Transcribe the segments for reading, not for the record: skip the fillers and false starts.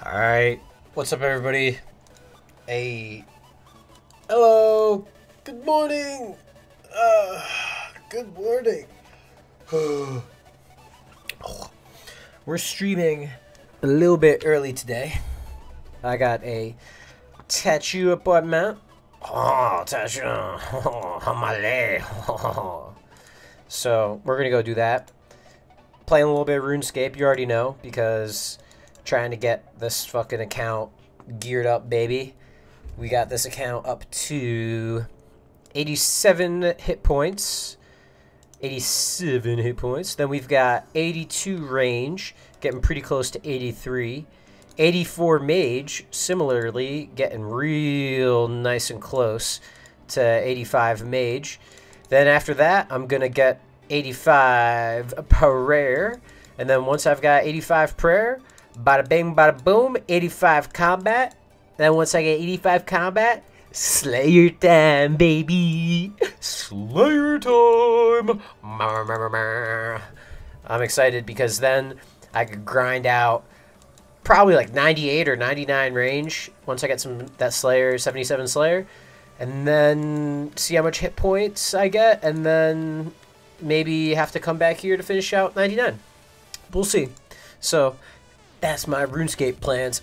Alright, what's up everybody? Hey, hello, good morning, good morning. We're streaming a little bit early today. I got a tattoo appointment. Oh, tattoo on my leg. So, we're gonna go do that. Playing a little bit of RuneScape, you already know, because trying to get this fucking account geared up, baby. We got this account up to 87 hit points. 87 hit points. Then we've got 82 range, getting pretty close to 83. 84 mage, similarly, getting real nice and close to 85 mage. Then after that, I'm going to get 85 prayer. And then once I've got 85 prayer, bada bing, bada boom, 85 combat. Then once I get 85 combat, Slayer time, baby. Slayer time. I'm excited because then I could grind out probably like 98 or 99 range once I get that Slayer, 77 Slayer. And then see how much hit points I get. And then maybe have to come back here to finish out 99. We'll see. So that's my RuneScape plans.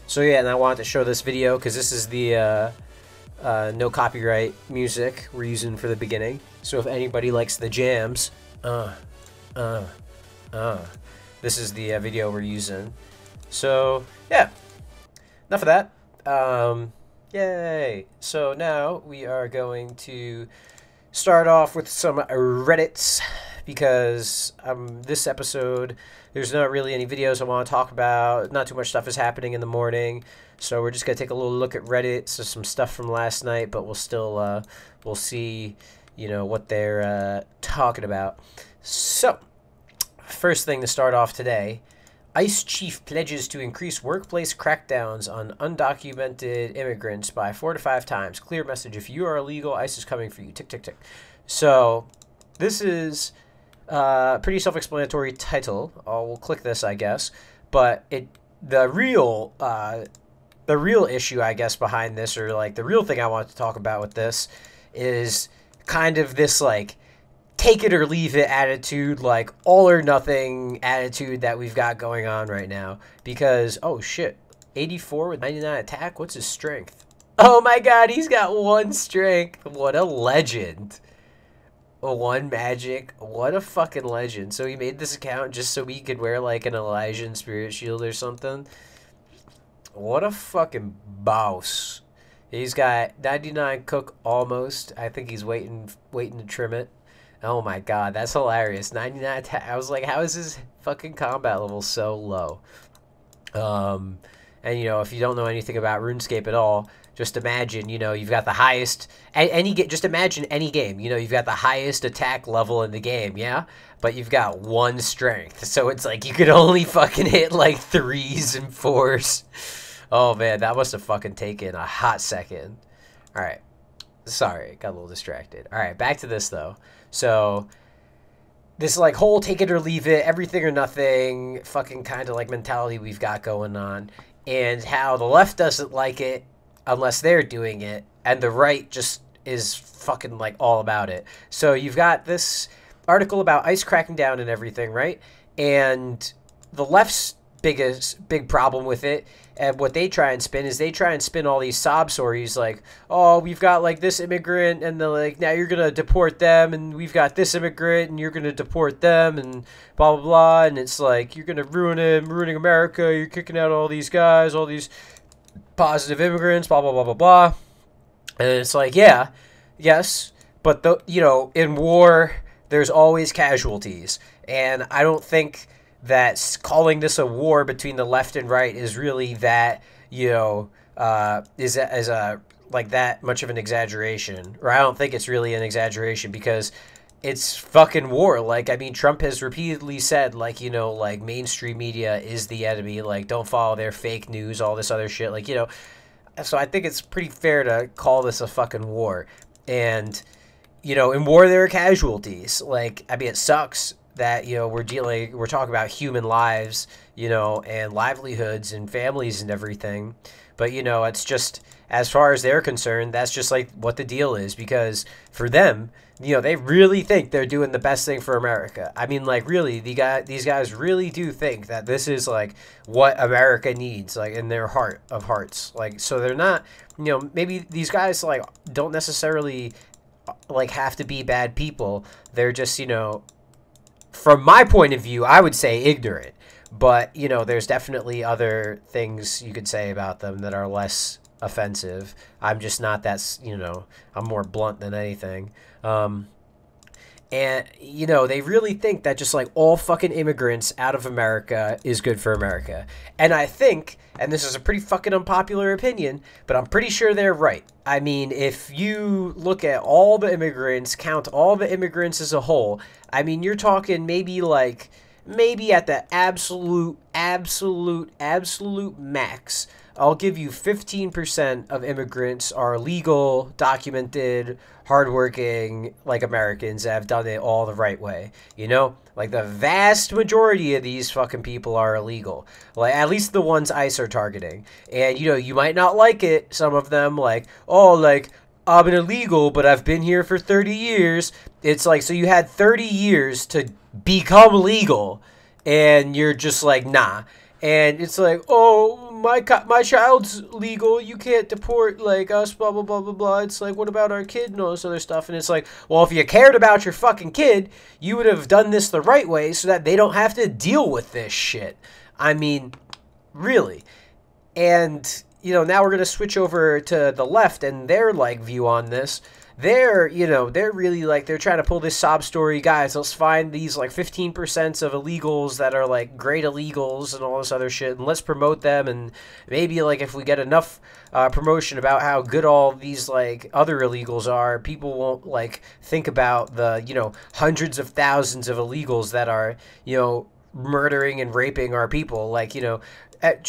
So yeah, and I wanted to show this video because this is the no copyright music we're using for the beginning. So if anybody likes the jams, this is the video we're using. So yeah, enough of that. Yay! So now we are going to start off with some Reddits because this episode there's not really any videos I want to talk about. Not too much stuff is happening in the morning, so we're just gonna take a little look at Reddit. So some stuff from last night, but we'll still we'll see, you know, what they're talking about. So first thing to start off today. ICE chief pledges to increase workplace crackdowns on undocumented immigrants by 4 to 5 times. Clear message: if you are illegal, ICE is coming for you. Tick, tick, tick. So this is a pretty self-explanatory title. We'll click this, I guess. But the real issue, I guess, behind this, or like the real thing I want to talk about with this, is kind of this like take it or leave it attitude, like all or nothing attitude that we've got going on right now. Because, oh shit, 84 with 99 attack? What's his strength? Oh my god, he's got 1 strength. What a legend. 1 magic. What a fucking legend. So he made this account just so he could wear like an Elysian Spirit Shield or something. What a fucking boss. He's got 99 cook almost. I think he's waiting to trim it. Oh my god, that's hilarious. 99 attack. I was like, how is his fucking combat level so low? And you know, if you don't know anything about RuneScape at all, just imagine, you know, you've got the highest just imagine any game. You know, you've got the highest attack level in the game, yeah? But you've got 1 strength. So it's like you could only fucking hit like 3s and 4s. Oh man, that must have fucking taken a hot second. All right. Sorry, got a little distracted. All right, back to this though. So this like whole take it or leave it, everything or nothing fucking kind of like mentality we've got going on, and how the left doesn't like it unless they're doing it, and the right just is fucking like all about it. So you've got this article about ICE cracking down and everything, right? And the left's big problem with it, and what they try and spin is they try and spin all these sob stories like, oh, we've got like this immigrant and they're like, now you're gonna deport them, and we've got this immigrant and you're gonna deport them, and blah blah blah, and it's like you're gonna ruining America, you're kicking out all these guys, all these positive immigrants, blah blah blah blah blah. And it's like, yeah, yes, but you know, in war there's always casualties, and I don't think that calling this a war between the left and right is really that, you know, is a like that much of an exaggeration. Or I don't think it's really an exaggeration, because it's fucking war. Like, I mean, Trump has repeatedly said, like, you know, like, mainstream media is the enemy. Like, don't follow their fake news, all this other shit. Like, you know, so I think it's pretty fair to call this a fucking war. And you know, in war there are casualties. Like, I mean, it sucks that, you know, we're talking about human lives, you know, and livelihoods and families and everything. But, you know, it's just, as far as they're concerned, that's just like what the deal is, because for them, you know, they really think they're doing the best thing for America. I mean, like, really, these guys really do think that this is like what America needs, like in their heart of hearts. Like, so they're not, you know, maybe these guys like don't necessarily like have to be bad people. They're just, you know, from my point of view, I would say ignorant. But, you know, there's definitely other things you could say about them that are less offensive. I'm just not that, you know, I'm more blunt than anything. And, you know, they really think that just like all fucking immigrants out of America is good for America. And I think, and this is a pretty fucking unpopular opinion, but I'm pretty sure they're right. I mean, if you look at all the immigrants, count all the immigrants as a whole, I mean, you're talking maybe at the absolute max, I'll give you 15% of immigrants are legal, documented, hardworking, like Americans that have done it all the right way. You know, like the vast majority of these fucking people are illegal. Like, at least the ones ICE are targeting. And, you know, you might not like it, some of them, like, oh, like, I'm an illegal, but I've been here for 30 years. It's like, so you had 30 years to become legal, and you're just like, nah. And it's like, oh, my child's legal, you can't deport, like, us, blah, blah, blah, blah, blah. It's like, what about our kid and all this other stuff? And it's like, well, if you cared about your fucking kid, you would have done this the right way so that they don't have to deal with this shit. I mean, really. And, you know, now we're going to switch over to the left and their, like, view on this. They're, you know, they're really like, they're trying to pull this sob story, guys, let's find these like 15% of illegals that are like great illegals and all this other shit, and let's promote them. And maybe like if we get enough promotion about how good all these like other illegals are, people won't like think about the, you know, hundreds of thousands of illegals that are, you know, murdering and raping our people. Like, you know,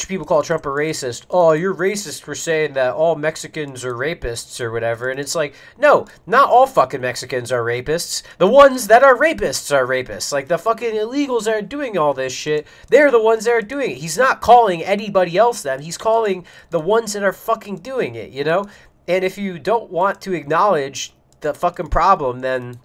people call Trump a racist. Oh, you're racist for saying that all Mexicans are rapists or whatever. And it's like, no, not all fucking Mexicans are rapists. The ones that are rapists are rapists. Like, the fucking illegals that are doing all this shit, they're the ones that are doing it. He's not calling anybody else them. He's calling the ones that are fucking doing it, you know? And if you don't want to acknowledge the fucking problem, then,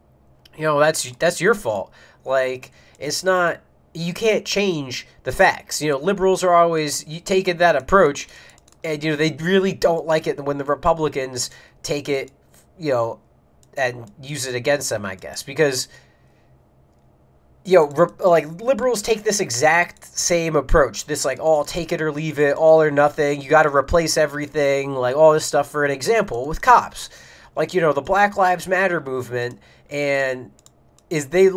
you know, that's your fault. Like, it's not... You can't change the facts. You know, liberals are always taking that approach, and, you know, they really don't like it when the Republicans take it, you know, and use it against them, I guess. Because, you know, like, liberals take this exact same approach. This, like, oh, take it or leave it, all or nothing, you got to replace everything, like, all this stuff. For an example, with cops. Like, you know, the Black Lives Matter movement, and... they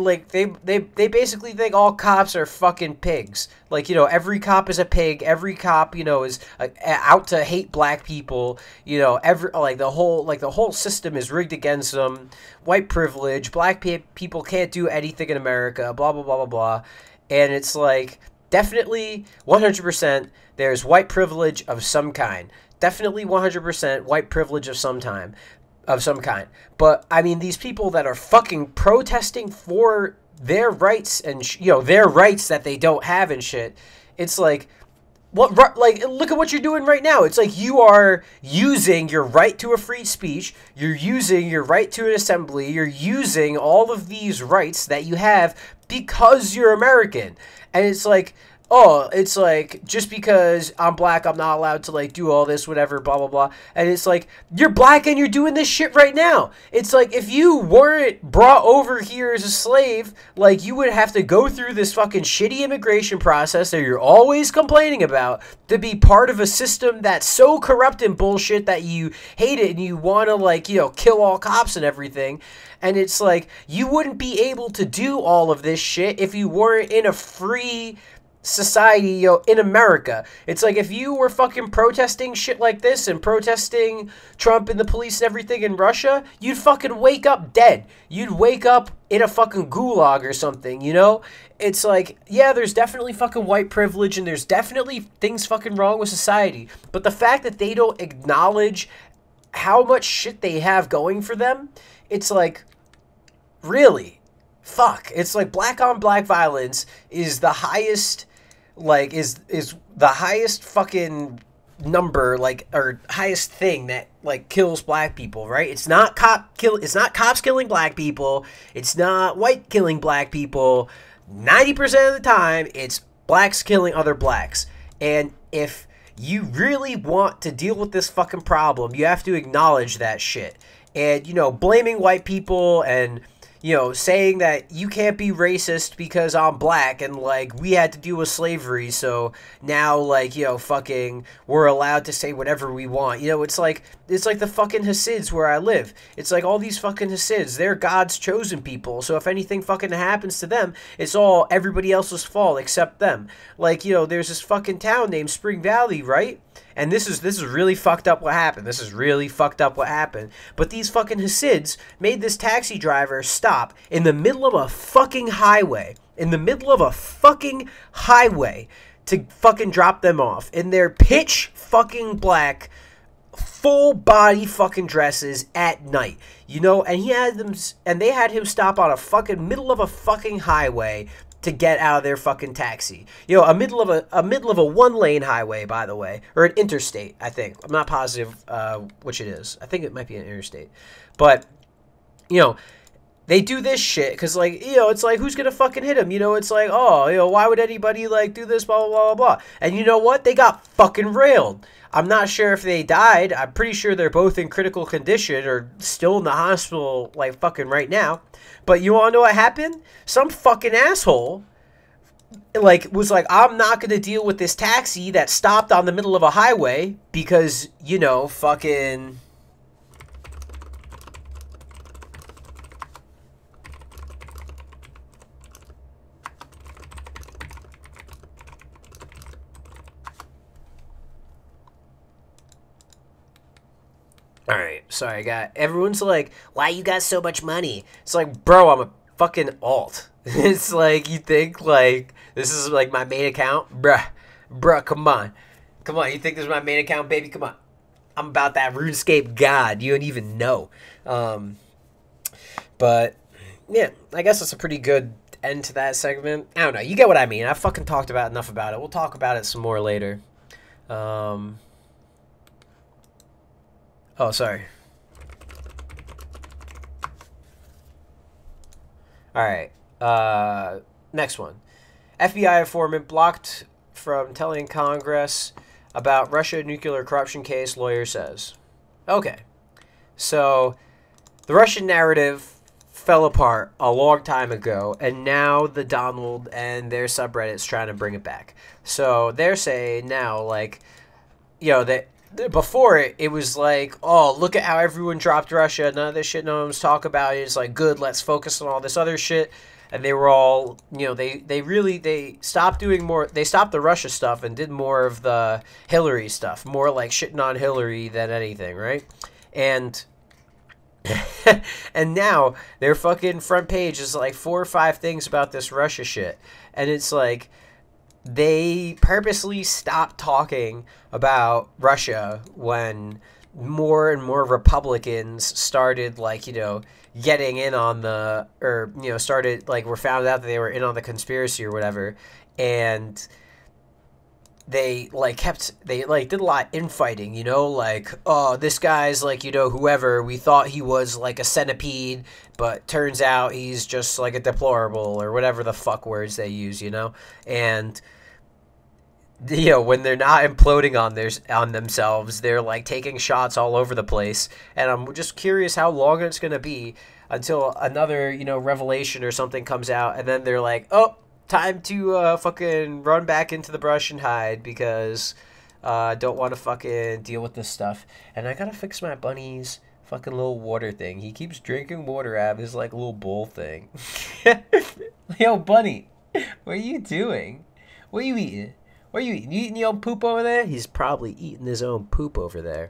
basically think all cops are fucking pigs. Like, you know, every cop is a pig. Every cop, you know, is out to hate black people. You know, the whole system is rigged against them. White privilege. Black people can't do anything in America. Blah blah blah blah blah. And it's like, definitely 100%. There's white privilege of some kind. Definitely 100% white privilege of some kind. But, I mean, these people that are fucking protesting for their rights and, you know, their rights that they don't have and shit, it's like, what, like, look at what you're doing right now. It's like you are using your right to a free speech, you're using your right to an assembly, you're using all of these rights that you have because you're American. And it's like... oh, it's like, just because I'm black, I'm not allowed to, like, do all this, whatever, blah, blah, blah. And it's like, you're black and you're doing this shit right now. It's like, if you weren't brought over here as a slave, like, you would have to go through this fucking shitty immigration process that you're always complaining about to be part of a system that's so corrupt and bullshit that you hate it and you want to, like, you know, kill all cops and everything. And it's like, you wouldn't be able to do all of this shit if you weren't in a free... society, you know, in America. It's like if you were fucking protesting shit like this and protesting Trump and the police and everything in Russia, you'd fucking wake up dead. You'd wake up in a fucking gulag or something, you know? It's like, yeah, there's definitely fucking white privilege and there's definitely things fucking wrong with society. But the fact that they don't acknowledge how much shit they have going for them, it's like, really, fuck. It's like black on black violence is the highest, like, is the highest fucking number, like, or highest thing that, like, kills black people, right? It's not cops killing black people. It's not white killing black people. 90% of the time, it's blacks killing other blacks. And if you really want to deal with this fucking problem, you have to acknowledge that shit. And, you know, blaming white people and, you know, saying that you can't be racist because I'm black and, like, we had to deal with slavery, so now, like, you know, fucking we're allowed to say whatever we want. You know, it's like the fucking Hasids where I live. It's like all these fucking Hasids, they're God's chosen people, so if anything fucking happens to them, it's all everybody else's fault except them. Like, you know, there's this fucking town named Spring Valley, right? And this is really fucked up what happened. This is really fucked up what happened. But these fucking Hasids made this taxi driver stop in the middle of a fucking highway. In the middle of a fucking highway to fucking drop them off. In their pitch fucking black, full body fucking dresses at night. You know, and they had him stop on a fucking middle of a fucking highway to get out of their fucking taxi. You know, a middle of a one-lane highway, by the way, or an interstate, I think. I'm not positive which it is. I think it might be an interstate. But, you know, they do this shit because, like, you know, it's like, who's gonna fucking hit him? You know, it's like, oh, you know, why would anybody, like, do this, blah, blah, blah, blah. And you know what? They got fucking railed. I'm not sure if they died. I'm pretty sure they're both in critical condition or still in the hospital, like, fucking right now. But you want to know what happened? Some fucking asshole, like, was like, I'm not going to deal with this taxi that stopped on the middle of a highway because, you know, fucking... Alright, sorry, everyone's like, why you got so much money? It's like, bro, I'm a fucking alt. It's like, you think, like, this is, like, my main account? Bruh, come on. Come on, you think this is my main account, baby? Come on. I'm about that RuneScape god. You don't even know. But, yeah, I guess that's a pretty good end to that segment. I don't know, you get what I mean. I fucking talked about enough about it. We'll talk about it some more later. Oh, sorry. Alright. Next one. FBI informant blocked from telling Congress about Russia nuclear corruption case, lawyer says. Okay. So, the Russian narrative fell apart a long time ago, and now the Donald and their subreddit's trying to bring it back. So, they're saying now, like, you know, that before it was like, oh, look at how everyone dropped Russia. None of this shit no one's talking about. It's like, good, let's focus on all this other shit. And they were all, you know, they stopped doing more. They stopped the Russia stuff and did more of the Hillary stuff. More like shitting on Hillary than anything, right? And and now their fucking front page is like 4 or 5 things about this Russia shit. And it's like, they purposely stopped talking about Russia when more and more Republicans started, like, you know, getting in on the, or, you know, started, like, were found out that they were in on the conspiracy or whatever. And they, like, did a lot of infighting, you know, like, oh, this guy's, like, you know, whoever, we thought he was, like, a centipede, but turns out he's just, like, a deplorable, or whatever the fuck words they use, you know, and, you know, when they're not imploding on themselves, they're, like, taking shots all over the place, and I'm just curious how long it's gonna be until another, you know, revelation or something comes out, and then they're like, oh, time to fucking run back into the brush and hide because I don't want to fucking deal with this stuff. And I gotta fix my bunny's fucking little water thing. He keeps drinking water out of his, like, little bowl thing. Yo, bunny, what are you doing? What are you eating? What are you eating? You eating your own poop over there? He's probably eating his own poop over there.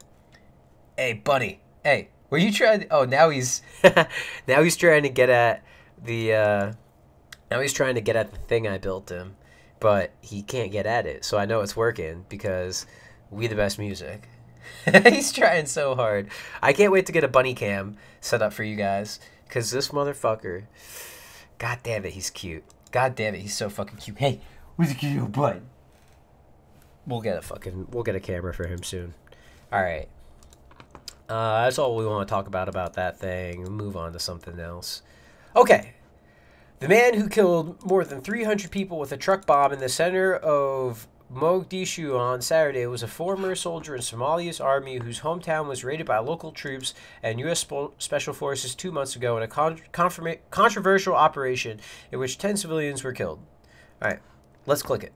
Hey, bunny. Hey, were you trying to... Oh, now he's... now he's trying to get at the... Now he's trying to get at the thing I built him, but he can't get at it. So I know it's working because we the best music. He's trying so hard. I can't wait to get a bunny cam set up for you guys Because this motherfucker, god damn it, he's cute. God damn it, he's so fucking cute. Hey, where's the cute butt? We'll get a camera for him soon. Alright. That's all we want to talk about that thing. We'll move on to something else. Okay. The man who killed more than 300 people with a truck bomb in the center of Mogadishu on Saturday was a former soldier in Somalia's army whose hometown was raided by local troops and U.S. Special Forces 2 months ago in a controversial operation in which 10 civilians were killed. All right, let's click it.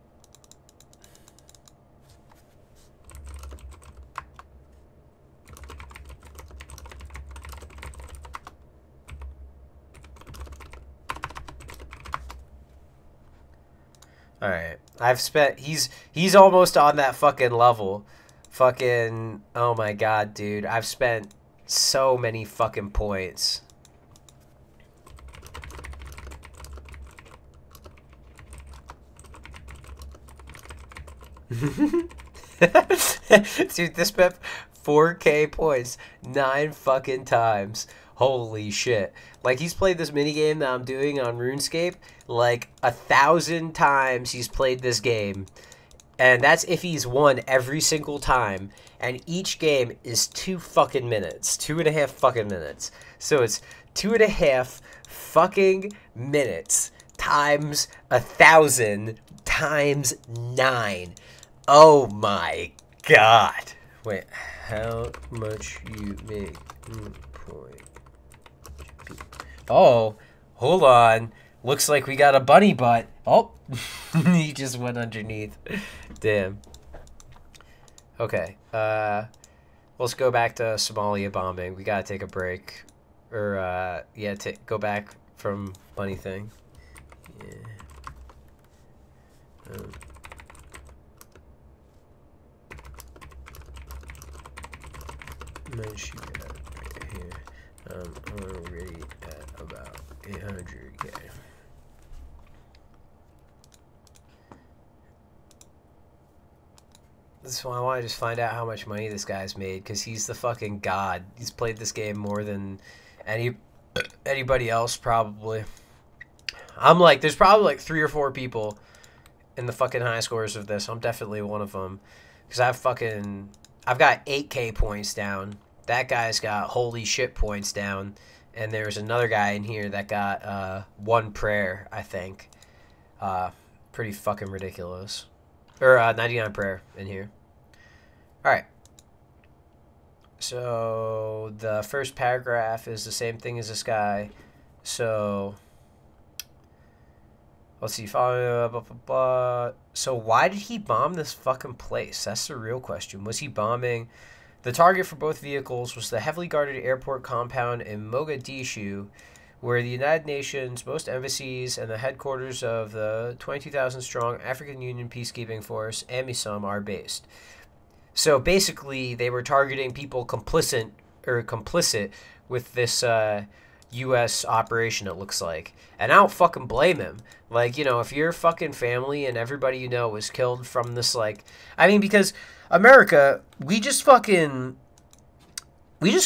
All right, I've spent. He's almost on that fucking level. Fucking, oh my god, dude. I've spent so many fucking points. Dude, this spent 4K points 9 fucking times. Holy shit. Like, he's played this minigame that I'm doing on RuneScape like 1,000 times. He's played this game. And that's if he's won every single time. And each game is 2 fucking minutes. 2.5 fucking minutes. So it's 2.5 fucking minutes times 1,000 times 9. Oh my god. Wait, how much you make? Point. Oh, hold on. Looks like we got a bunny butt. Oh, he just went underneath. Damn. Okay. Let's go back to Somalia bombing. We gotta take a break. Or, yeah, go back from bunny thing. Yeah. Here. I'm already at about 800K. This one, I want to just find out how much money this guy's made, because he's the fucking god. He's played this game more than anybody else, probably. I'm like, there's probably like 3 or 4 people in the fucking high scores of this. I'm definitely one of them, because I've got 8K points down. That guy's got holy shit points down. And there's another guy in here that got 1 prayer, I think. Pretty fucking ridiculous. Or 99 prayer in here. Alright. So the first paragraph is the same thing as this guy. So let's see. Blah, blah, blah. So why did he bomb this fucking place? That's the real question. Was he bombing? The target for both vehicles was the heavily guarded airport compound in Mogadishu, where the United Nations, most embassies, and the headquarters of the 22,000-strong African Union Peacekeeping Force, AMISOM, are based. So basically, they were targeting people complicit with this U.S. operation, it looks like. And I don't fucking blame him. Like, you know, if your fucking family and everybody you know was killed from this, like... I mean, because America, we just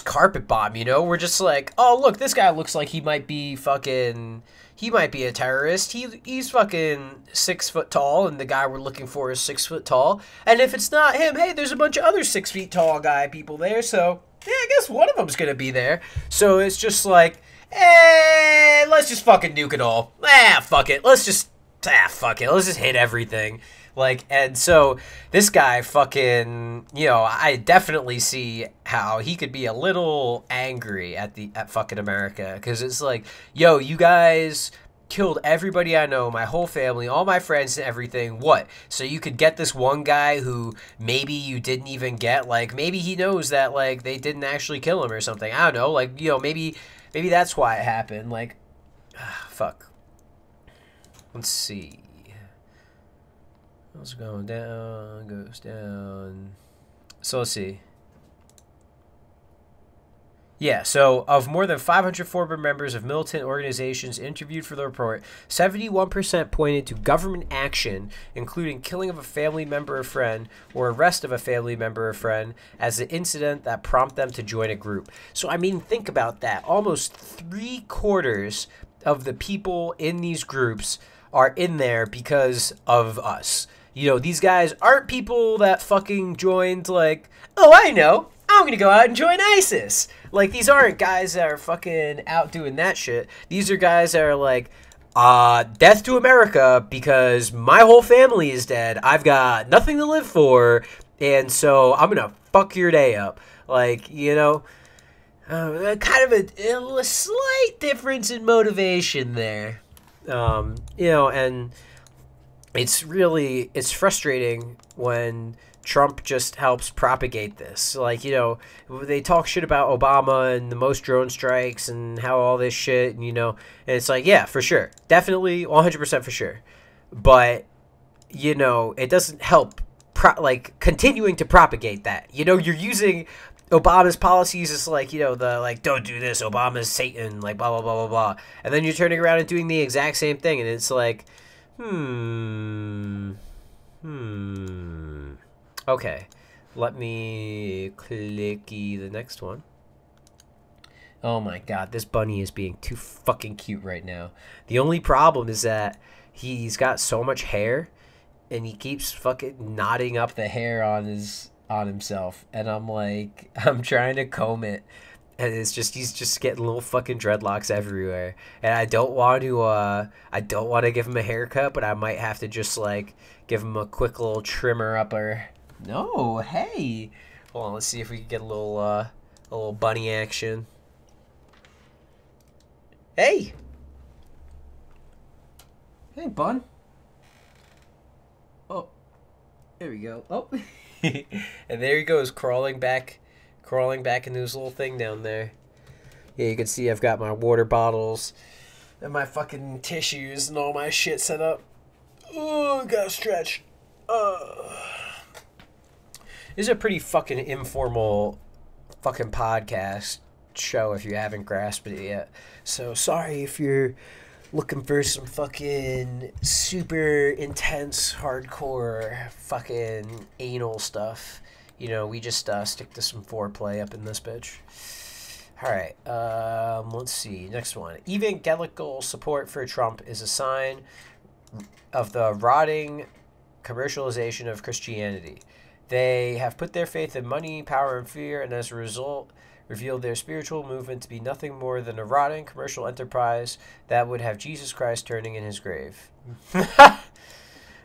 carpet bomb, you know? We're just like, oh, look, this guy looks like he might be a terrorist. He's fucking 6 foot tall, and the guy we're looking for is 6 foot tall. And if it's not him, hey, there's a bunch of other 6 feet tall people there, so yeah, I guess one of them's gonna be there. So it's just like, let's just fucking nuke it all. Fuck it. Let's just hit everything. Like, and so this guy fucking, you know, I definitely see how he could be a little angry at fucking America, because it's like, yo, you guys killed everybody I know, my whole family, all my friends and everything. What? So you could get this one guy who maybe you didn't even get, like, maybe he knows that, like, they didn't actually kill him or something. I don't know, like, you know, maybe that's why it happened. Like, fuck. Let's see. It's going down, goes down. So let's see. Yeah, so of more than 500 former members of militant organizations interviewed for the report, 71% pointed to government action, including killing of a family member or friend or arrest of a family member or friend, as the incident that prompted them to join a group. So, I mean, think about that. Almost 3/4 of the people in these groups are in there because of us. You know, these guys aren't people that fucking joined, like, oh, I know, I'm gonna go out and join ISIS. Like, these aren't guys that are fucking out doing that shit. These are guys that are like, death to America because my whole family is dead. I've got nothing to live for, and so I'm gonna fuck your day up. Like, you know, kind of a slight difference in motivation there. You know, and it's frustrating when Trump just helps propagate this. Like, you know, they talk shit about Obama and the most drone strikes and how all this shit, and, you know, and it's like, yeah, for sure. Definitely 100% for sure. But, you know, it doesn't help, like, continuing to propagate that. You know, you're using Obama's policies as, like, you know, the, like, don't do this, Obama's Satan, like, blah, blah, blah, blah, blah. And then you're turning around and doing the exact same thing, and it's like, Okay, let me clicky the next one. Oh my god, this bunny is being too fucking cute right now. The only problem is that he's got so much hair, and he keeps fucking knotting up the hair on himself, and I'm like, I'm trying to comb it, and it's just, he's just getting little fucking dreadlocks everywhere, and I don't want to give him a haircut, but I might have to just, like, give him a quick little trimmer upper. No, hey, hold on, let's see if we can get a little bunny action. Hey, bun. Oh, there we go. Oh, and there he goes, crawling back into his little thing down there. Yeah, you can see I've got my water bottles and my fucking tissues and all my shit set up. Oh, gotta stretch. This is a pretty fucking informal fucking podcast show if you haven't grasped it yet. So sorry if you're looking for some fucking super intense, hardcore fucking anal stuff. You know, we just stick to some foreplay up in this bitch. Alright, let's see. Next one. Evangelical support for Trump is a sign of the rotting commercialization of Christianity. They have put their faith in money, power, and fear, and as a result, revealed their spiritual movement to be nothing more than a rotting commercial enterprise that would have Jesus Christ turning in his grave.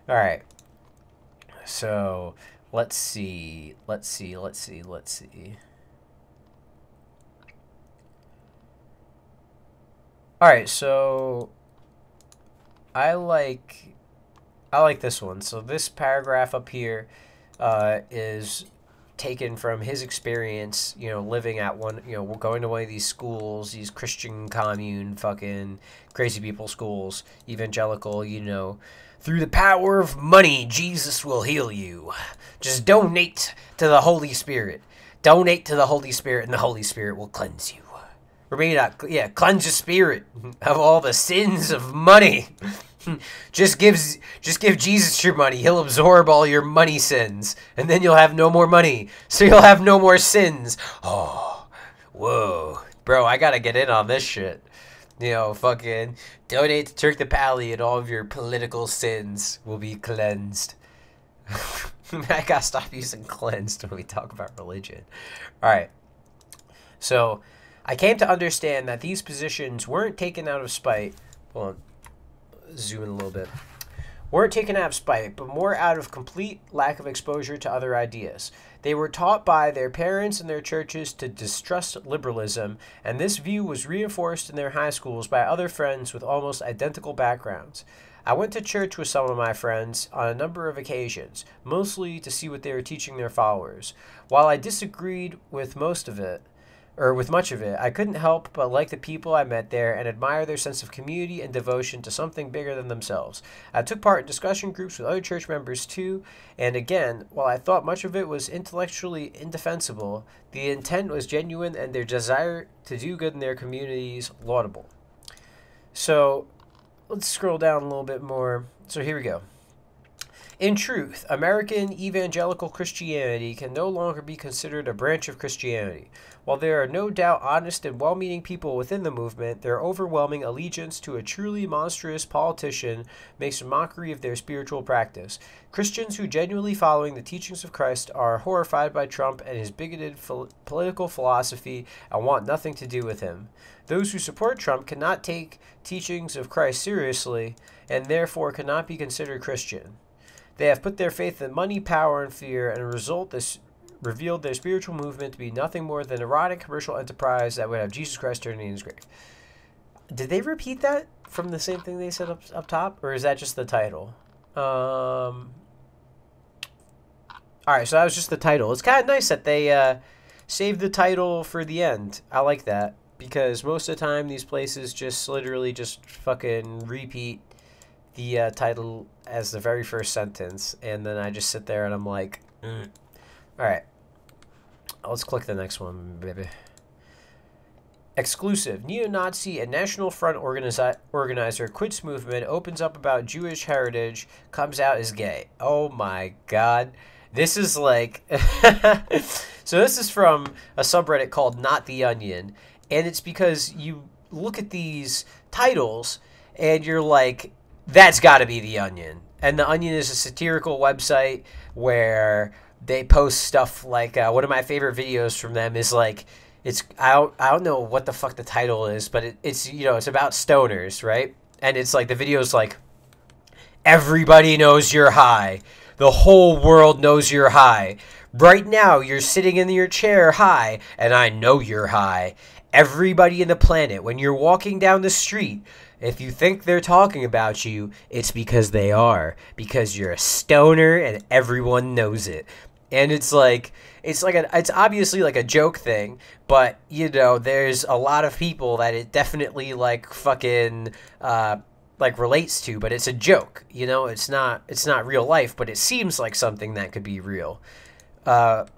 Alright. So, let's see. Alright, so I like this one. So this paragraph up here is taken from his experience, you know, living at one, you know, going to one of these schools, these Christian commune fucking crazy people schools, evangelical, you know, through the power of money, Jesus will heal you. Just donate to the Holy Spirit. Donate to the Holy Spirit, and the Holy Spirit will cleanse you. Or maybe not, yeah, cleanse your spirit of all the sins of money. Just give Jesus your money. He'll absorb all your money sins, and then you'll have no more money, so you'll have no more sins. Oh, whoa, bro, I gotta get in on this shit. You know, fucking donate to Turk the Pally, and all of your political sins will be cleansed. I gotta stop using cleansed when we talk about religion. All right, so I came to understand that these positions weren't taken out of spite. Hold on. Zoom in a little bit. Weren't taken out of spite, but more out of complete lack of exposure to other ideas. They were taught by their parents and their churches to distrust liberalism, and this view was reinforced in their high schools by other friends with almost identical backgrounds. I went to church with some of my friends on a number of occasions, mostly to see what they were teaching their followers. While I disagreed with most of it, or with much of it. I couldn't help but like the people I met there and admire their sense of community and devotion to something bigger than themselves. I took part in discussion groups with other church members too, and again, while I thought much of it was intellectually indefensible, the intent was genuine and their desire to do good in their communities laudable. So, let's scroll down a little bit more. So here we go. In truth, American evangelical Christianity can no longer be considered a branch of Christianity. While there are no doubt honest and well-meaning people within the movement, their overwhelming allegiance to a truly monstrous politician makes a mockery of their spiritual practice. Christians who genuinely following the teachings of Christ are horrified by Trump and his bigoted political philosophy and want nothing to do with him. Those who support Trump cannot take teachings of Christ seriously and therefore cannot be considered Christian. They have put their faith in money, power, and fear, and as a result, this revealed their spiritual movement to be nothing more than a rotting commercial enterprise that would have Jesus Christ turning in his grave. Did they repeat that from the same thing they said up top, or is that just the title? All right, so that was just the title. It's kind of nice that they saved the title for the end. I like that, because most of the time these places just literally just fucking repeat the title as the very first sentence, and then I just sit there and I'm like, Alright, let's click the next one, baby. Exclusive. Neo-Nazi and National Front organizer quits movement, opens up about Jewish heritage, comes out as gay. Oh my god. This is like... So this is from a subreddit called Not the Onion, and it's because you look at these titles and you're like, that's got to be The Onion. And The Onion is a satirical website where they post stuff like, one of my favorite videos from them is like, I don't know what the fuck the title is, but it's, you know, it's about stoners, right? And it's like, the video's like, everybody knows you're high. The whole world knows you're high. Right now, you're sitting in your chair high, and I know you're high. Everybody in the planet, when you're walking down the street, if you think they're talking about you, it's because they are. Because you're a stoner and everyone knows it. And it's obviously like a joke thing, but you know, there's a lot of people that it definitely like fucking like relates to, but it's a joke. You know, it's not real life, but it seems like something that could be real. But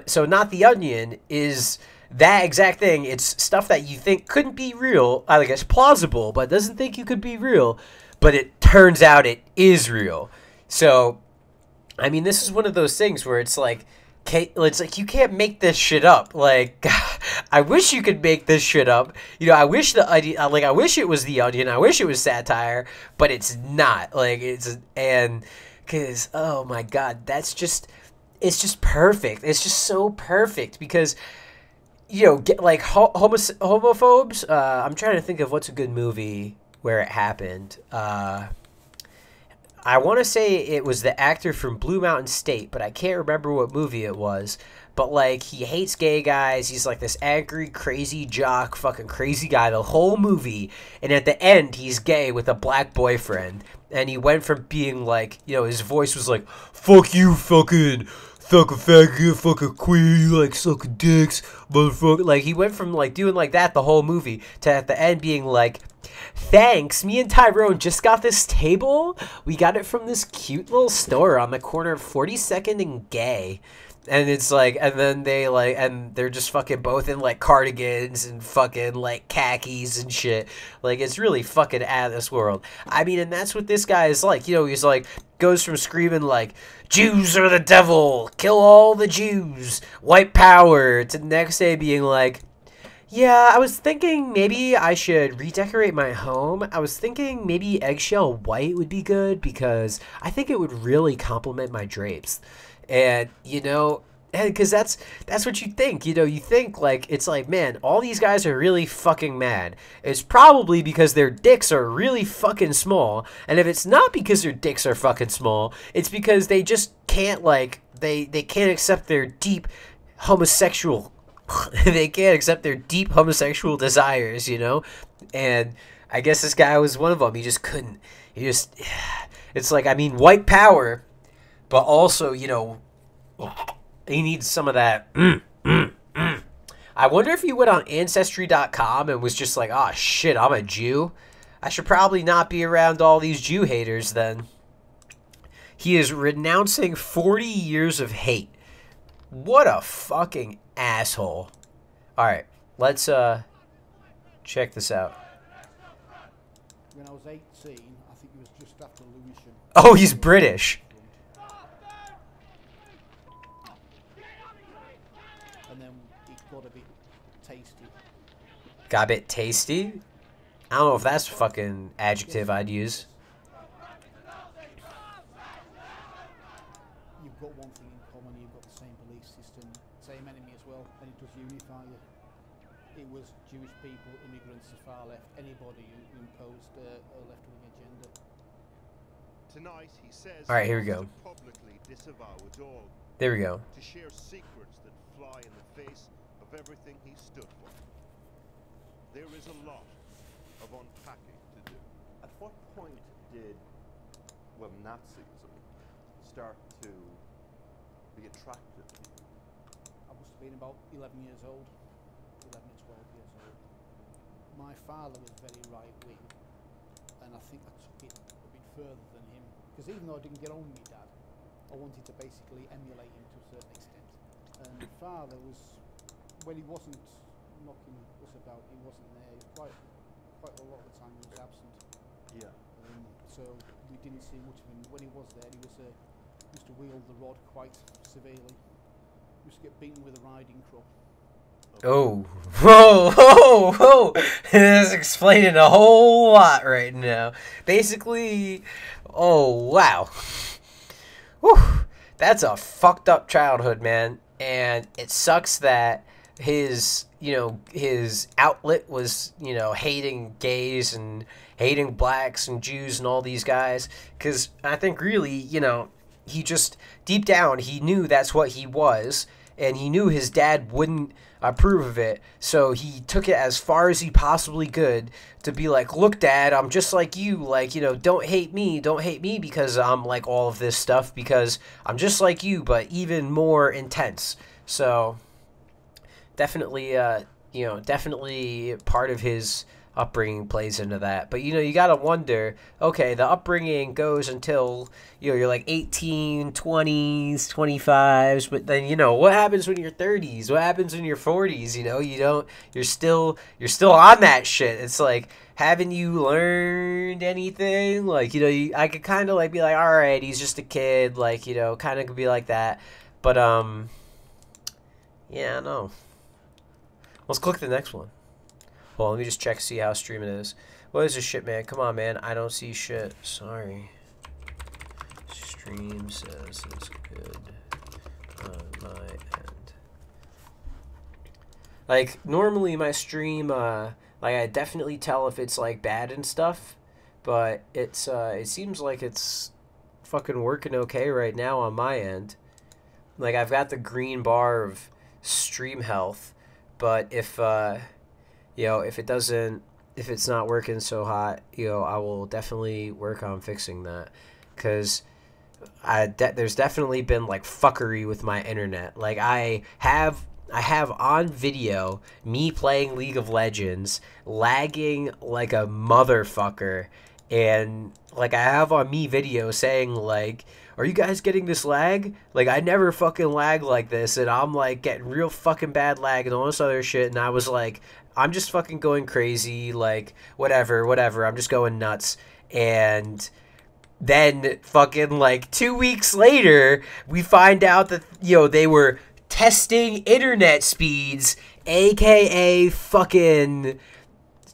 so Not the Onion is that exact thing. It's stuff that you think couldn't be real. I guess plausible, but doesn't think you could be real. But it turns out it is real. So, I mean, this is one of those things where it's like you can't make this shit up. Like, I wish you could make this shit up. You know, I wish I wish it was The Onion. I wish it was satire, but it's not. Like, because oh my god, it's just perfect. It's just so perfect because, you know, like homophobes. I'm trying to think of what's a good movie where it happened. I want to say it was the actor from Blue Mountain State, but I can't remember what movie it was. But like, he hates gay guys. He's like this angry, crazy jock, fucking crazy guy the whole movie. And at the end, he's gay with a black boyfriend. And he went from being like, you know, his voice was like, "Fuck you, fucking faggot, fucking queer, you like sucking dicks, motherfucker." Like, he went from like doing like that the whole movie to at the end being like, "Thanks, me and Tyrone just got this table. We got it from this cute little store on the corner of 42nd and Gay." And it's like, and then they're just fucking both in like cardigans and fucking like khakis and shit. Like, it's really fucking out of this world. I mean, and that's what this guy is like. You know, he's like, goes from screaming like, "Jews are the devil, kill all the Jews, white power," to the next day being like, "Yeah, I was thinking maybe I should redecorate my home. I was thinking maybe eggshell white would be good because I think it would really complement my drapes." And, you know, because that's what you think. You know, you think like, it's like, man, all these guys are really fucking mad. It's probably because their dicks are really fucking small. And if it's not because their dicks are fucking small, it's because they just can't, like, they can't accept their deep homosexual they can't accept their deep homosexual desires, you know? And I guess this guy was one of them. He just couldn't. It's like, I mean, white power, but also, you know, he needs some of that. I wonder if he went on Ancestry.com and was just like, oh shit, I'm a Jew. I should probably not be around all these Jew haters then. He is renouncing 40 years of hate. What a fucking asshole. Alright, let's check this out. When I was 18, I think it was just after Lewisham. Oh, he's British. And then it got a bit tasty. Got a bit tasty? I don't know if that's a fucking adjective I'd use. You've got one thing in common, you've got the same belief system, same enemy as well, and it does unify you. It was Jewish people, immigrants, the far left, anybody who imposed a left-wing agenda. Tonight, he says, all right, here we go. Publicly disavow it all, there we go. to share secrets that fly in the face of everything he stood for. There is a lot of unpacking to do. At what point did, well, Nazism start to be attractive to you? I must have been about 11 years old, 11 or 12 years old. My father was very right-wing, and I think I took it a bit further than him. Because even though I didn't get on with my dad, I wanted to basically emulate him to a certain extent. And my father was, when he wasn't knocking us about, he wasn't there. He was quite a lot of the time he was absent. Yeah. So we didn't see much of him. When he was there, he was used to wield the rod quite severely. Used to get beaten with a riding crop. Oh, whoa, whoa, whoa! This is explaining a whole lot right now. Basically, oh wow, whew, that's a fucked up childhood, man. And it sucks that his outlet was, hating gays and hating blacks and Jews and all these guys. Because I think really, he just deep down he knew that's what he was, and he knew his dad wouldn't approve of it, so he took it as far as he possibly could to be like, look dad, I'm just like you, like, don't hate me because I'm like all of this stuff, because I'm just like you but even more intense. So definitely definitely part of his upbringing plays into that. But you gotta wonder, okay, the upbringing goes until you're like 18, 20s, 25s, but then what happens when you're 30s, what happens when you're 40s? You're still on that shit. It's like, haven't you learned anything? Like, I could kind of like be like, all right, he's just a kid, like, kind of could be like that. But yeah, no, let's click the next one. Well, let me just check, see how streaming is. What is this shit, man? Come on, man. I don't see shit. Sorry. Stream says it's good on my end. Like, normally my stream, like, I definitely tell if it's, like, bad and stuff. But it's, it seems like it's fucking working okay right now on my end. Like, I've got the green bar of stream health. But if if it's not working so hot, I will definitely work on fixing that, because there's definitely been like fuckery with my internet. Like I have on video me playing League of Legends lagging like a motherfucker, and like I have on me video saying like, are you guys getting this lag? Like, I never fucking lag like this, and I'm like getting real fucking bad lag and all this other shit, and I was like, I'm just fucking going crazy, like, whatever, I'm just going nuts. And then fucking like 2 weeks later, we find out that, they were testing internet speeds, aka fucking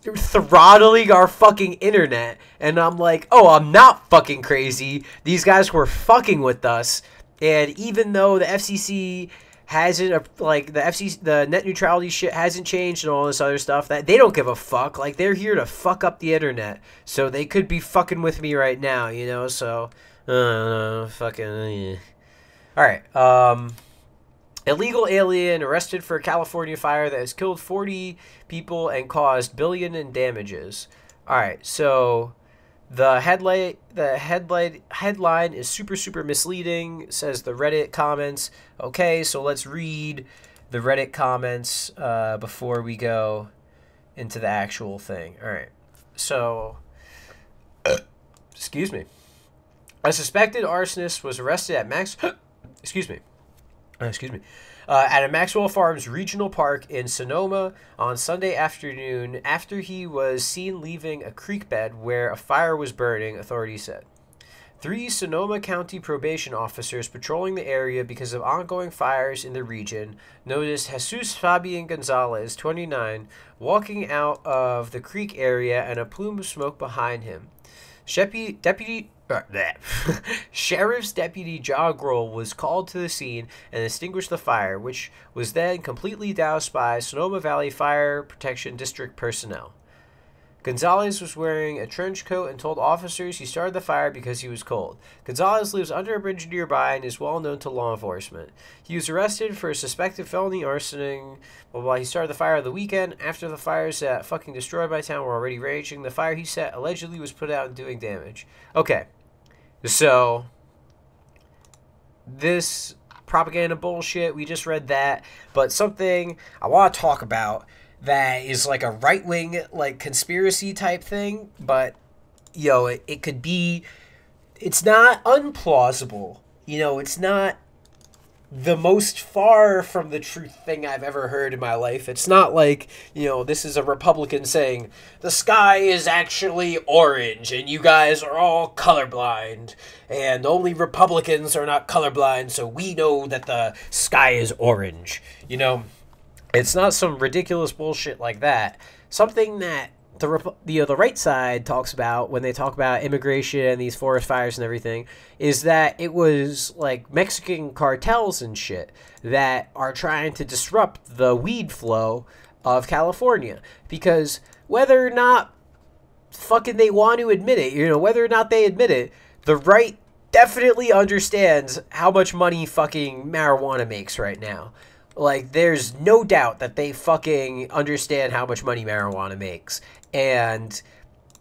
throttling our fucking internet. And I'm like, oh, I'm not fucking crazy. These guys were fucking with us. And even though the FCC hasn't, like, the net neutrality shit hasn't changed and all this other stuff, that they don't give a fuck. Like, they're here to fuck up the internet. So they could be fucking with me right now, so fucking alright. Illegal alien arrested for a California fire that has killed 40 people and caused billion in damages. Alright, so the headline is super misleading, says the Reddit comments. Okay, so let's read the Reddit comments before we go into the actual thing. All right. So, excuse me. A suspected arsonist was arrested at excuse me. At a Maxwell Farms Regional Park in Sonoma on Sunday afternoon after he was seen leaving a creek bed where a fire was burning, authorities said. 3 Sonoma County probation officers patrolling the area because of ongoing fires in the region noticed Jesus Fabian Gonzalez, 29, walking out of the creek area and a plume of smoke behind him. Sheriff's Deputy John Grohl was called to the scene and extinguished the fire, which was then completely doused by Sonoma Valley Fire Protection District personnel. Gonzalez was wearing a trench coat and told officers he started the fire because he was cold. Gonzalez lives under a bridge nearby and is well known to law enforcement. He was arrested for suspected felony arsoning while he started the fire on the weekend after the fires that fucking destroyed my town were already raging. The fire he set allegedly was put out and doing damage. Okay, so this propaganda bullshit, we just read that, but something I want to talk about that is like a right-wing, like, conspiracy type thing, but, you know, it could be, it's not unplausible, you know, it's not the most far from the truth thing I've ever heard in my life. It's not like, you know, this is a Republican saying, the sky is actually orange, and you guys are all colorblind, and only Republicans are not colorblind, so we know that the sky is orange, you know. It's not some ridiculous bullshit like that. Something that the right side talks about when they talk about immigration and these forest fires and everything is that it was like Mexican cartels and shit that are trying to disrupt the weed flow of California. Because whether or not fucking they want to admit it, you know, whether or not they admit it, the right definitely understands how much money fucking marijuana makes right now. Like, there's no doubt that they fucking understand how much money marijuana makes. And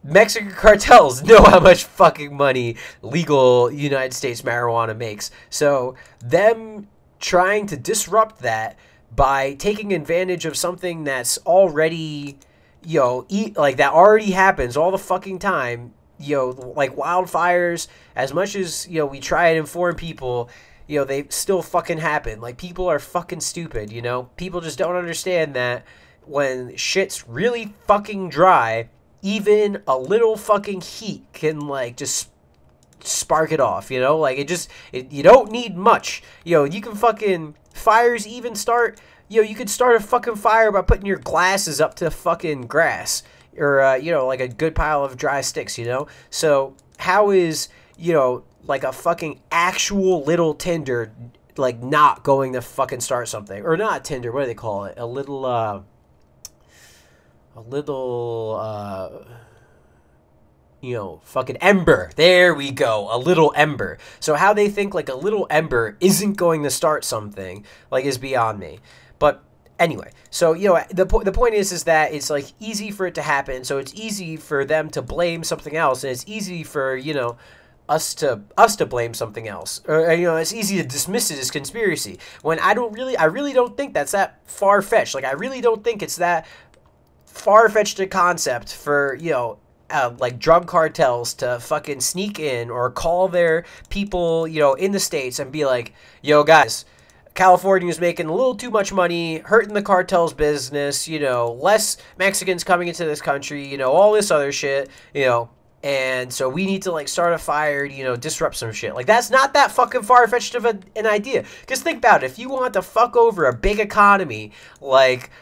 Mexican cartels know how much fucking money legal United States marijuana makes. So, them trying to disrupt that by taking advantage of something that's already, you know, like, that already happens all the fucking time, you know, like wildfires, as much as, you know, we try and inform people, you know, they still fucking happen. Like, people are fucking stupid, you know? People just don't understand that when shit's really fucking dry, even a little fucking heat can, like, just spark it off, you know? Like, you don't need much. You know, you can fucking, fires even start, you know, you could start a fucking fire by putting your glasses up to fucking grass. Or, you know, like a good pile of dry sticks, you know? So, how is, you know, like a fucking actual little tinder, like, not going to fucking start something? Or not tinder, what do they call it? A little, you know, fucking ember. There we go. A little ember. So how they think, like, a little ember isn't going to start something, like, is beyond me. But anyway, so, you know, the point is that it's, like, easy for it to happen. So it's easy for them to blame something else. And it's easy for, you know, us to blame something else, or, you know, it's easy to dismiss it as conspiracy when I really don't think that's that far-fetched. Like, I really don't think it's that far-fetched a concept for, you know, like, drug cartels to fucking sneak in or call their people, you know, in the States and be like, yo, guys, California's making a little too much money, hurting the cartel's business, you know, less Mexicans coming into this country, you know, all this other shit, you know. And so we need to, like, start a fire, you know, disrupt some shit. Like, that's not that fucking far-fetched of an idea. Because think about it. If you want to fuck over a big economy, like,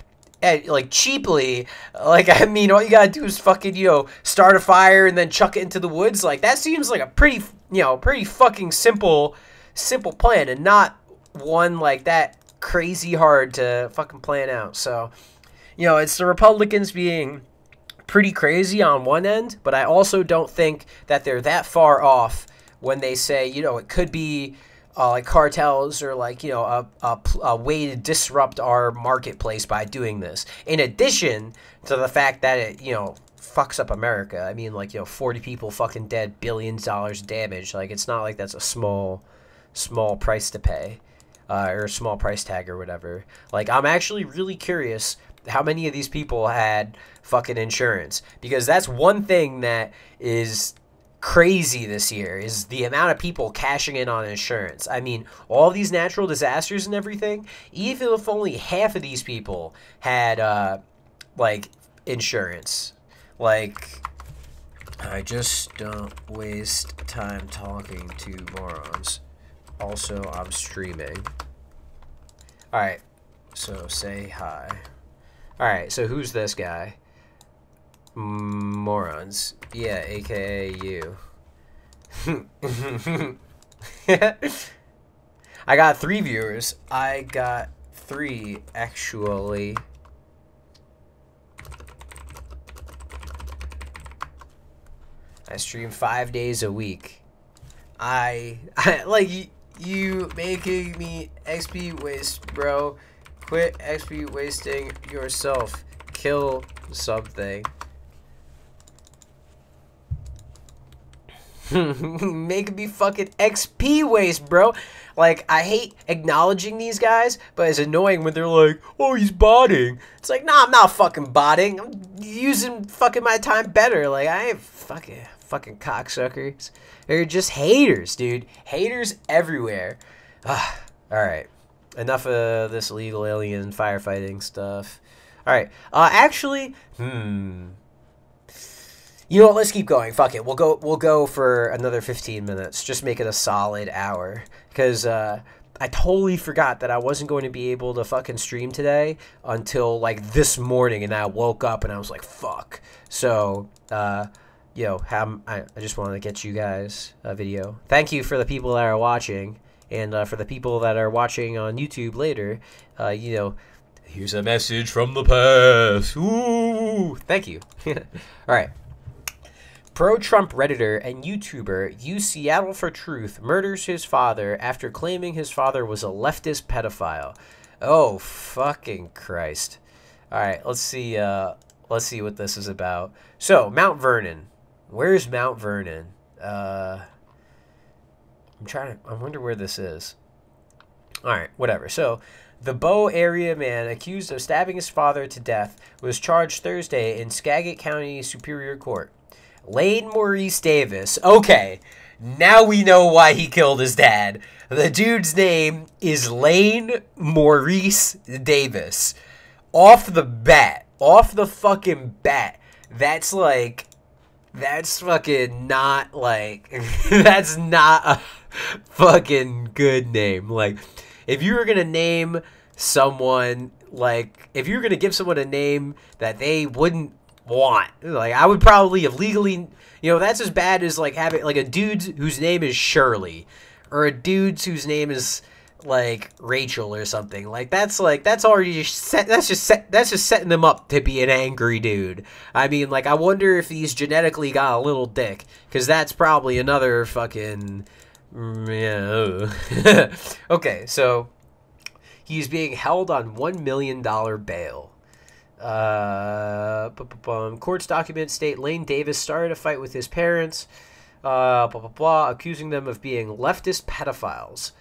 cheaply, like, I mean, all you gotta do is fucking, you know, start a fire and then chuck it into the woods. Like, that seems like a pretty, you know, pretty fucking simple plan. And not one, like, that crazy hard to fucking plan out. So, you know, it's the Republicans being pretty crazy on one end, but I also don't think that they're that far off when they say, you know, it could be like cartels or, like, you know, a way to disrupt our marketplace by doing this. In addition to the fact that it, you know, fucks up America. I mean, like, you know, 40 people fucking dead, billions of dollars damage. Like, it's not like that's a small price to pay. or a small price tag or whatever. Like, I'm actually really curious how many of these people had fucking insurance, because that's one thing that is crazy this year, is the amount of people cashing in on insurance. I mean, all these natural disasters and everything, even if only half of these people had like insurance, like, I just don't waste time talking to morons. Also, I'm streaming. Alright, so say hi. Alright, so who's this guy? Morons. Yeah, aka you. I got 3 viewers. I got 3, actually. I stream 5 days a week. I like you making me XP waste, bro. Quit XP wasting yourself. Kill something. Making me fucking XP waste, bro. Like, I hate acknowledging these guys, but it's annoying when they're like, oh, he's botting. It's like, nah, I'm not fucking botting. I'm using fucking my time better. Like, I ain't fucking cocksuckers. They're just haters, dude. Haters everywhere. Alright. Enough of this illegal alien firefighting stuff. Alright. Actually, you know what? Let's keep going. Fuck it. We'll go for another 15 minutes. Just make it a solid hour. Because I totally forgot that I wasn't going to be able to fucking stream today until like this morning, and I woke up and I was like, fuck. So, yo, I just wanted to get you guys a video. Thank you for the people that are watching, and for the people that are watching on YouTube later, you know, here's a message from the past. Ooh, thank you. All right. Pro-Trump Redditor and YouTuber use Seattle for Truth murders his father after claiming his father was a leftist pedophile. Oh, fucking Christ. All right, let's see what this is about. So, Mount Vernon. Where's Mount Vernon? I wonder where this is. All right, whatever. So, the Bow area man accused of stabbing his father to death was charged Thursday in Skagit County Superior Court. Lane Maurice Davis. Okay, now we know why he killed his dad. The dude's name is Lane Maurice Davis. Off the fucking bat, that's fucking not like, that's not a fucking good name. Like, if you were gonna name someone, like, if you were gonna give someone a name that they wouldn't want, like, I would probably have legally, you know, that's as bad as like having like a dude whose name is Shirley, or a dude whose name is like Rachel or something. Like, that's already set. That's just setting them up to be an angry dude. I mean, like, I wonder if he's genetically got a little dick, because that's probably another fucking yeah. Okay, so he's being held on $1 million bail. Court's documents state Lane Davis started a fight with his parents, accusing them of being leftist pedophiles.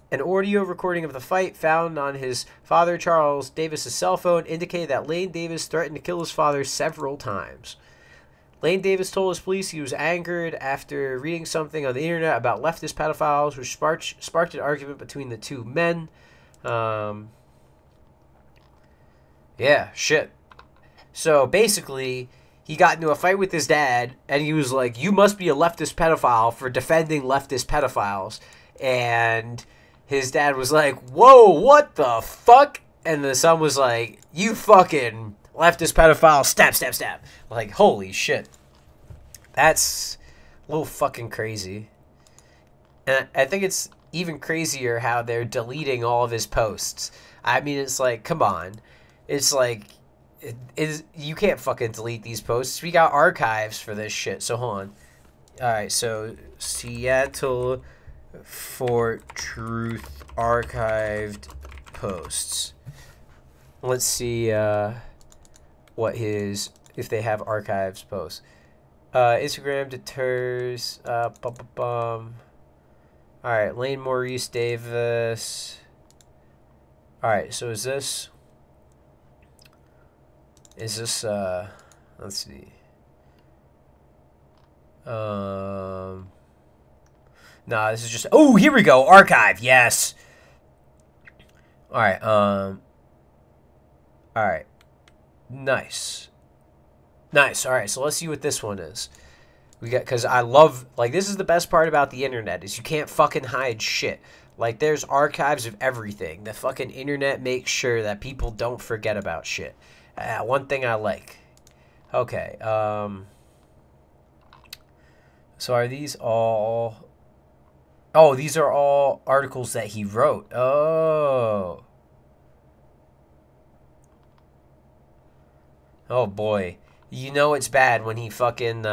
An audio recording of the fight found on his father Charles Davis's cell phone indicated that Lane Davis threatened to kill his father several times. Lane Davis told his police he was angered after reading something on the internet about leftist pedophiles, which sparked an argument between the two men. Yeah, shit. So basically, he got into a fight with his dad, and he was like, you must be a leftist pedophile for defending leftist pedophiles. And his dad was like, whoa, what the fuck? And the son was like, you fucking leftist pedophile, stab, stab, stab. Like, holy shit. That's a little fucking crazy. And I think it's even crazier how they're deleting all of his posts. I mean, it's like, come on. It's like, you can't fucking delete these posts. We got archives for this shit. So hold on. Alright, so Seattle for Truth archived posts. Let's see what his, if they have archives posts. Instagram deters. Alright, Lane Maurice Davis. Alright, so is this... let's see. Nah, this is just... Oh, here we go. Archive. Yes. Alright, alright. Nice. Nice. Alright, so let's see what this one is. We got... Because I love... Like, this is the best part about the internet, is you can't fucking hide shit. Like, there's archives of everything. The fucking internet makes sure that people don't forget about shit. One thing I like. Okay, so are these all... Oh, these are all articles that he wrote. Oh. Oh, boy. You know it's bad when he fucking,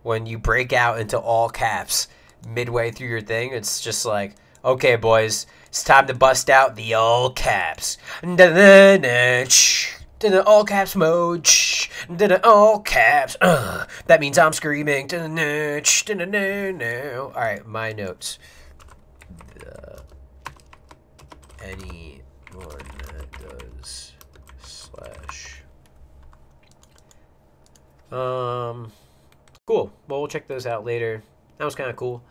when you break out into all caps midway through your thing. It's just like, okay, boys, it's time to bust out the all caps. All caps mode. All caps. That means I'm screaming. Alright, my notes. Anyone that does slash. Cool. Well, we'll check those out later. That was kind of cool.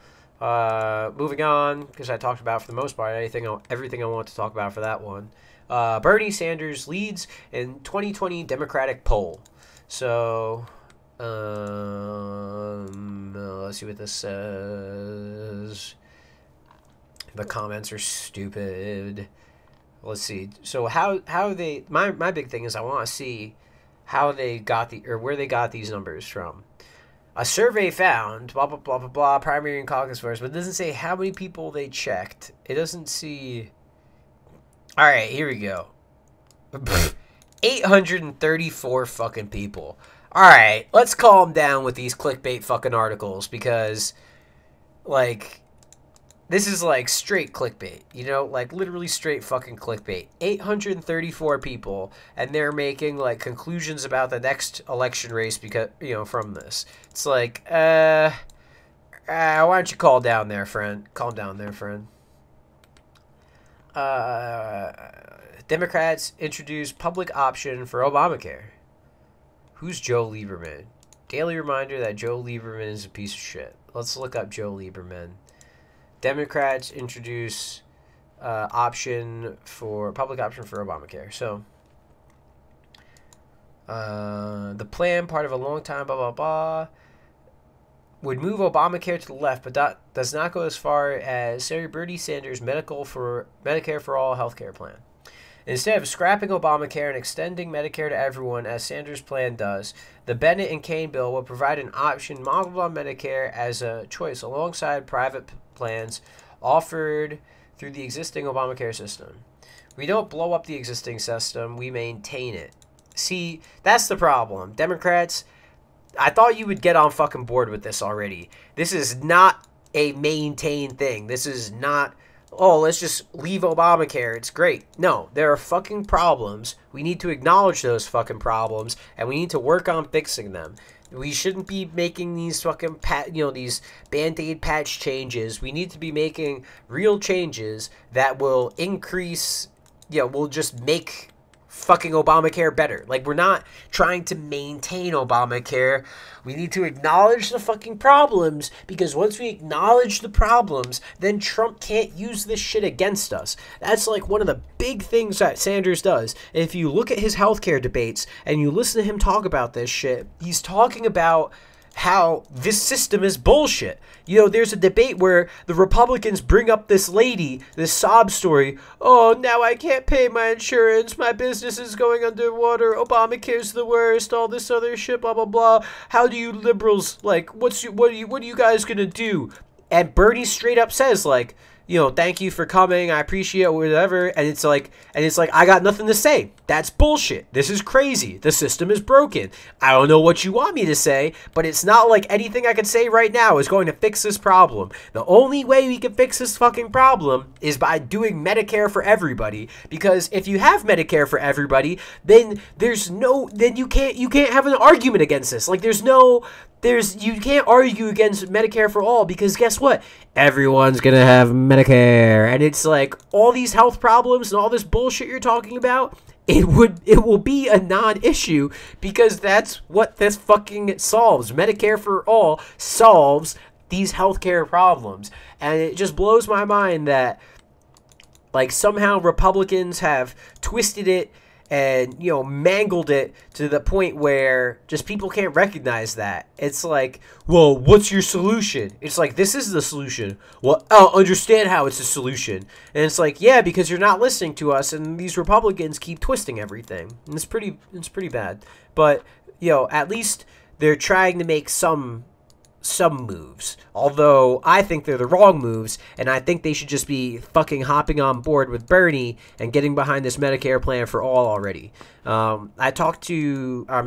Moving on, because I talked about, for the most part, everything I want to talk about for that one. Bernie Sanders leads in 2020 Democratic poll. So, let's see what this says. The comments are stupid. Let's see. So how they... My big thing is I want to see how they got where they got these numbers from. A survey found, blah, blah, blah, blah, blah, primary and caucus voters, but it doesn't say how many people they checked. It doesn't see... All right, here we go. 834 fucking people. All right, let's calm down with these clickbait fucking articles because, like, this is like straight clickbait, you know, like literally straight fucking clickbait. 834 people, and they're making like conclusions about the next election race because, you know, from this. It's like, why don't you calm down there, friend? Calm down there, friend. Democrats introduce public option for Obamacare. Who's Joe Lieberman? Daily reminder that Joe Lieberman is a piece of shit. Let's look up Joe Lieberman. Democrats introduce public option for Obamacare. So, the plan, part of a long time, blah, blah, blah, would move Obamacare to the left, but that does not go as far as Senator Bernie Sanders' Medicare for All healthcare plan. Instead of scrapping Obamacare and extending Medicare to everyone, as Sanders' plan does, the Bennett and Kaine bill will provide an option modeled on Medicare as a choice alongside private plans offered through the existing Obamacare system. We don't blow up the existing system, we maintain it. See, that's the problem. Democrats, I thought you would get on fucking board with this already. This is not a maintain thing. This is not, oh, let's just leave Obamacare. It's great. No, there are fucking problems. We need to acknowledge those fucking problems, and we need to work on fixing them. We shouldn't be making these fucking, these Band-Aid patch changes. We need to be making real changes that will increase, will just make fucking Obamacare better. Like, we're not trying to maintain Obamacare. We need to acknowledge the fucking problems, because once we acknowledge the problems, then Trump can't use this shit against us. That's like one of the big things that Sanders does. If you look at his healthcare debates and you listen to him talk about this shit, he's talking about how this system is bullshit. There's a debate where the Republicans bring up this lady, this sob story. Oh, now I can't pay my insurance. My business is going underwater. Obamacare's the worst. All this other shit, blah, blah, blah. How do you liberals, like, what are you guys gonna do? And Bernie straight up says, thank you for coming. I appreciate it, whatever. And it's like, I got nothing to say. That's bullshit. This is crazy. The system is broken. I don't know what you want me to say, but it's not like anything I can say right now is going to fix this problem. The only way we can fix this fucking problem is by doing Medicare for everybody. Because if you have Medicare for everybody, then you can't have an argument against this. Like you can't argue against Medicare for all, because guess what? Everyone's gonna have Medicare, and it's like all these health problems and all this bullshit you're talking about, it will be a non-issue, because that's what this fucking solves. Medicare for all solves these healthcare problems. And it just blows my mind that like somehow Republicans have twisted it and, you know, mangled it to the point where just people can't recognize that. It's like, well, what's your solution? It's like, this is the solution. Well, I'll understand how it's a solution. And it's like, yeah, because you're not listening to us, and these Republicans keep twisting everything. And it's pretty bad. But, you know, at least they're trying to make some moves, although I think they're the wrong moves, and I think they should just be fucking hopping on board with Bernie and getting behind this Medicare plan for all already. I'm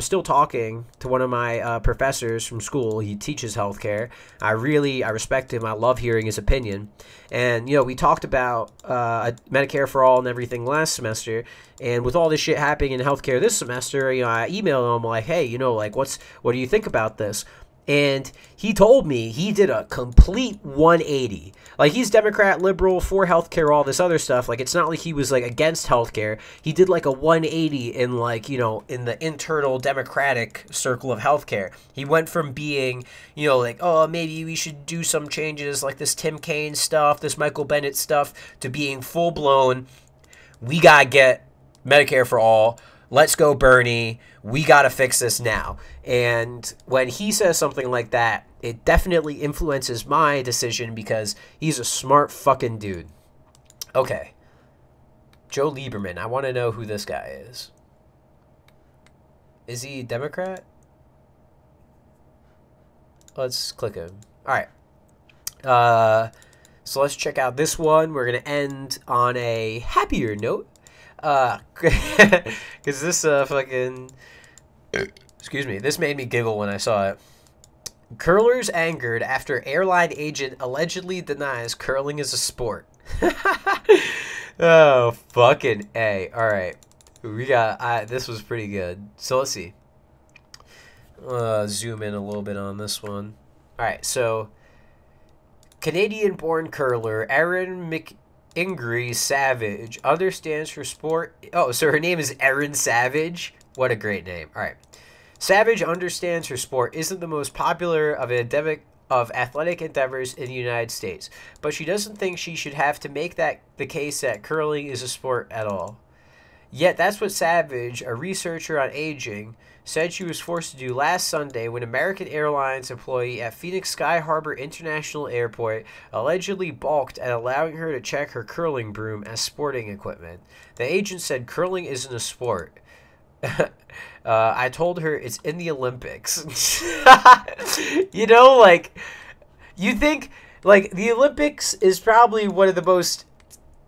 still talking to one of my professors from school. He teaches healthcare. I respect him. I love hearing his opinion. And, you know, we talked about Medicare for all and everything last semester, and with all this shit happening in healthcare this semester, you know, I emailed him like, hey, you know, like, what do you think about this? And he told me he did a complete 180. Like, he's Democrat, liberal, for healthcare, all this other stuff. Like, it's not like he was, like, against healthcare. He did, like, a 180 in, like, you know, in the internal Democratic circle of healthcare. He went from being, you know, like, oh, maybe we should do some changes, like this Tim Kaine stuff, this Michael Bennett stuff, to being full-blown, we gotta get Medicare for all. Let's go, Bernie. We got to fix this now. And when he says something like that, it definitely influences my decision, because he's a smart fucking dude. Okay. Joe Lieberman. I want to know who this guy is. Is he a Democrat? Let's click him. All right. So let's check out this one. We're going to end on a happier note. Because this fucking, excuse me, this made me giggle when I saw it. Curlers angered after airline agent allegedly denies curling is a sport. Oh, fucking A. All right, we got, this was pretty good. So let's see. Zoom in a little bit on this one. All right, so Canadian-born curler Erin Ingrid Savage understands her sport. Oh, so her name is Erin Savage. What a great name. All right. Savage understands her sport isn't the most popular of athletic endeavors in the United States, but she doesn't think she should have to make that the case that curling is a sport at all. Yet that's what Savage, a researcher on aging, said she was forced to do last Sunday when American Airlines employee at Phoenix Sky Harbor International Airport allegedly balked at allowing her to check her curling broom as sporting equipment. The agent said curling isn't a sport. I told her it's in the Olympics. You know, like, you think, like, the Olympics is probably one of the most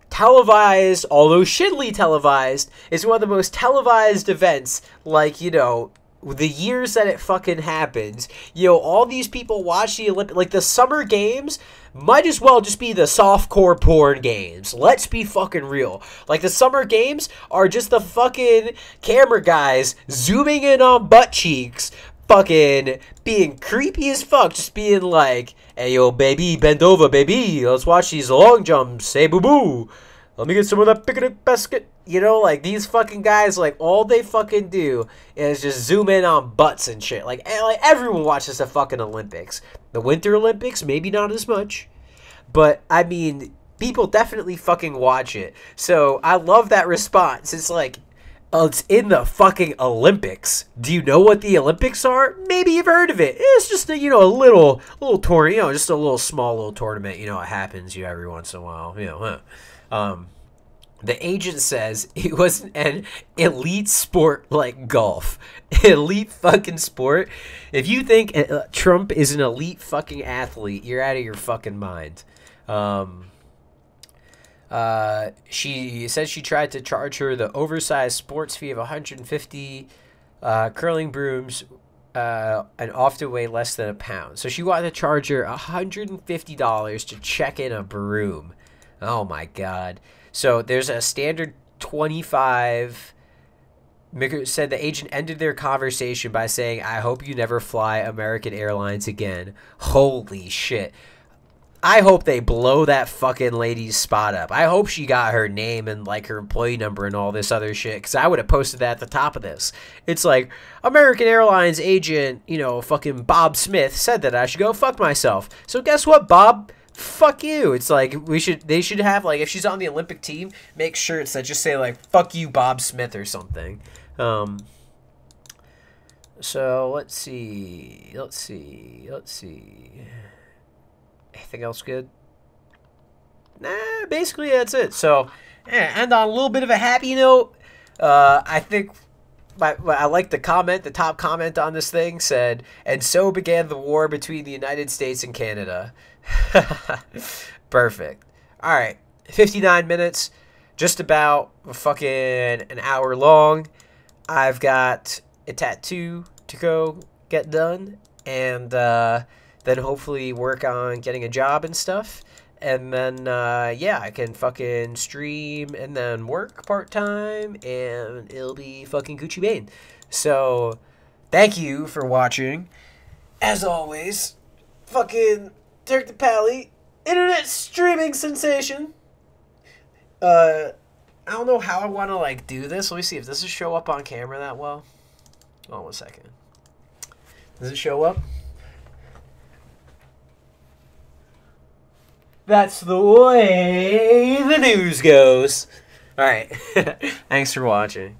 televised, although shittily televised, is one of the most televised events, like, you know, the years that it fucking happens. You know, all these people watch the Olympics, like, the summer games might as well just be the softcore porn games. Let's be fucking real. Like, the summer games are just the fucking camera guys zooming in on butt cheeks, fucking being creepy as fuck, just being like, hey, yo, baby, bend over, baby. Let's watch these long jumps. Hey, boo-boo. Let me get some of that picnic basket. You know, like, these fucking guys, like, all they fucking do is just zoom in on butts and shit. Like everyone watches the fucking Olympics. The Winter Olympics, maybe not as much. But, I mean, people definitely fucking watch it. So, I love that response. It's like, oh, it's in the fucking Olympics. Do you know what the Olympics are? Maybe you've heard of it. It's just a, you know, a little tournament, you know, just a little small tournament. You know, it happens, you know, every once in a while, you know, the agent says it was an elite sport like golf. Elite fucking sport. If you think Trump is an elite fucking athlete, you're out of your fucking mind. She said she tried to charge her the oversized sports fee of 150 curling brooms and often weigh less than a pound. So she wanted to charge her $150 to check in a broom. Oh my God. So there's a standard 25. Micker said the agent ended their conversation by saying, "I hope you never fly American Airlines again." Holy shit. I hope they blow that fucking lady's spot up. I hope she got her name and like her employee number and all this other shit, because I would have posted that at the top of this. It's like, American Airlines agent, you know, fucking Bob Smith said that I should go fuck myself. So guess what, Bob? Fuck you. It's like they should have, like, if she's on the Olympic team, make shirts that just say like, "Fuck you, Bob Smith" or something. So let's see. Anything else good? Nah, basically that's it. So, and on a little bit of a happy note, I think I like the comment. The top comment on this thing said, "And so began the war between the United States and Canada." Perfect. All right, 59 minutes, just about fucking an hour long. I've got a tattoo to go get done, and then hopefully work on getting a job and stuff. And then, yeah, I can fucking stream and then work part-time, and it'll be fucking Gucci Mane. So, thank you for watching. As always, fucking Turk the Pally, internet streaming sensation. I don't know how I want to, like, do this. Let me see if this will show up on camera that well. Hold on 1 second. Does it show up? That's the way the news goes. All right. Thanks for watching.